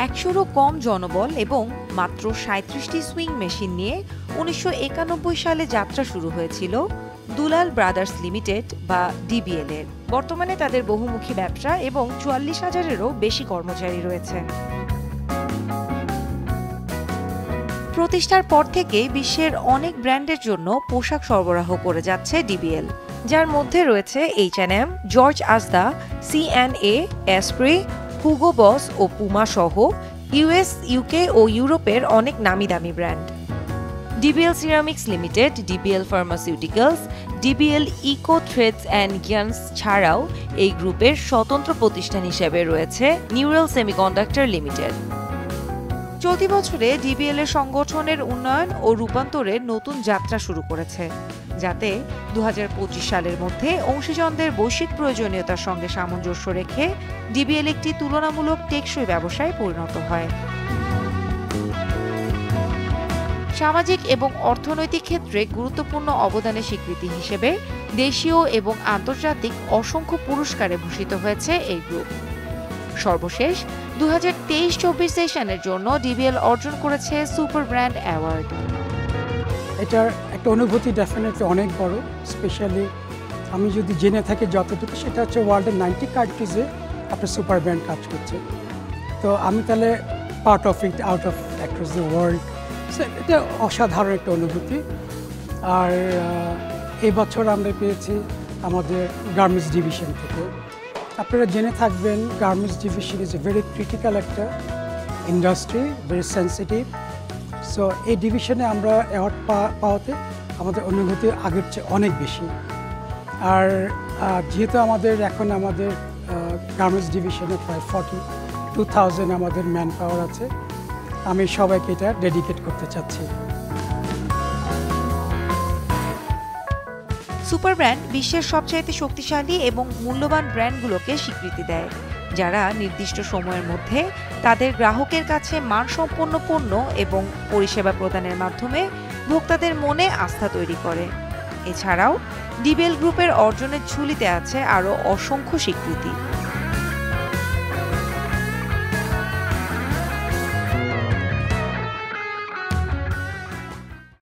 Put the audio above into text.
100-রও কম জনবল এবং মাত্র 37টি সুইং মেশিন নিয়ে 1991 সালে যাত্রা শুরু হয়েছিল দুলাল ব্রাদার্স লিমিটেড বা ডিবিএল এর। বর্তমানে তাদের বহুমুখী ব্যবসা এবং 44,000-এরও বেশি কর্মচারী রয়েছে। প্রতিষ্ঠার পর থেকে বিশ্বের অনেক ব্র্যান্ডের জন্য পোশাক সরবরাহ করে যাচ্ছে ডিবিএল, যার মধ্যে রয়েছে H&M, George Asda, C&A, Esprit, Hugo Boss ও পুমা সহ ইউএস, ইউকে ও ইউরোপের অনেক নামি দামি brand. DBL ceramics limited, DBL pharmaceuticals, DBL eco threads and গিয়ান্স ছাড়াও এই গ্রুপের স্বতন্ত্র প্রতিষ্ঠান হিসেবে রয়েছে নিউরাল সেমিকন্ডাক্টর লিমিটেড। চলতি বছরে ডিবিএল এর সংগঠনের উন্নয়ন ও রূপান্তরের নতুন যাত্রা শুরু করেছে, যাতে 2025 সালের মধ্যে অংশীজনদের বৈশ্বিক প্রয়োজনীয়তার সঙ্গে সামঞ্জস্য রেখে ডিবিএল একটি তুলনামূলক টেকসই ব্যবসায় পরিণত হয়। সামাজিক এবং অর্থনৈতিক ক্ষেত্রে গুরুত্বপূর্ণ অবদানের স্বীকৃতি হিসেবে দেশীয় এবং আন্তর্জাতিক অসংখ্য পুরস্কারে ভূষিত হয়েছে এই গ্রুপ। সর্বশেষ 2023-24 সেশনের জন্য ডিবিএল অর্জন করেছে সুপার ব্র্যান্ড অ্যাওয়ার্ড। এটার একটা অনুভূতি ডেফিনেটলি অনেক বড়। স্পেশালি আমি যদি জেনে থাকি যতটুকু, সেটা হচ্ছে ওয়ার্ল্ডের 90 কান্ট্রিজে আপনার সুপার ব্র্যান্ড কাজ করছে। তো আমি তাহলে part of it, out of across the world. এটা অসাধারণ একটা অনুভূতি। আর এবছর আমরা পেয়েছি আমাদের গার্মেন্টস ডিভিশন থেকে। আপনারা জেনে থাকবেন garments division is a very critical একটা ইন্ডাস্ট্রি, ভেরি সেন্সিটিভ। সো এই ডিভিশনে আমরা অ্যাওয়ার্ড পাওয়াতে আমাদের অনুভূতি আগের চেয়ে অনেক বেশি। আর যেহেতু আমাদের গার্মেন্টস ডিভিশনে প্রায় 42,000 আমাদের ম্যান পাওয়ার আছে, আমি সবাইকে এটা ডেডিকেট করতে চাচ্ছি। সুপার ব্র্যান্ড বিশ্বের সবচাইতে শক্তিশালী এবং মূল্যবান ব্র্যান্ডগুলোকে স্বীকৃতি দেয়, যারা নির্দিষ্ট সময়ের মধ্যে তাদের গ্রাহকের কাছে মানসম্পন্ন পণ্য এবং পরিষেবা প্রদানের মাধ্যমে ভোক্তাদের মনে আস্থা তৈরি করে। এছাড়াও ডিবিএল গ্রুপের অর্জনের ঝুলিতে আছে আরও অসংখ্য স্বীকৃতি।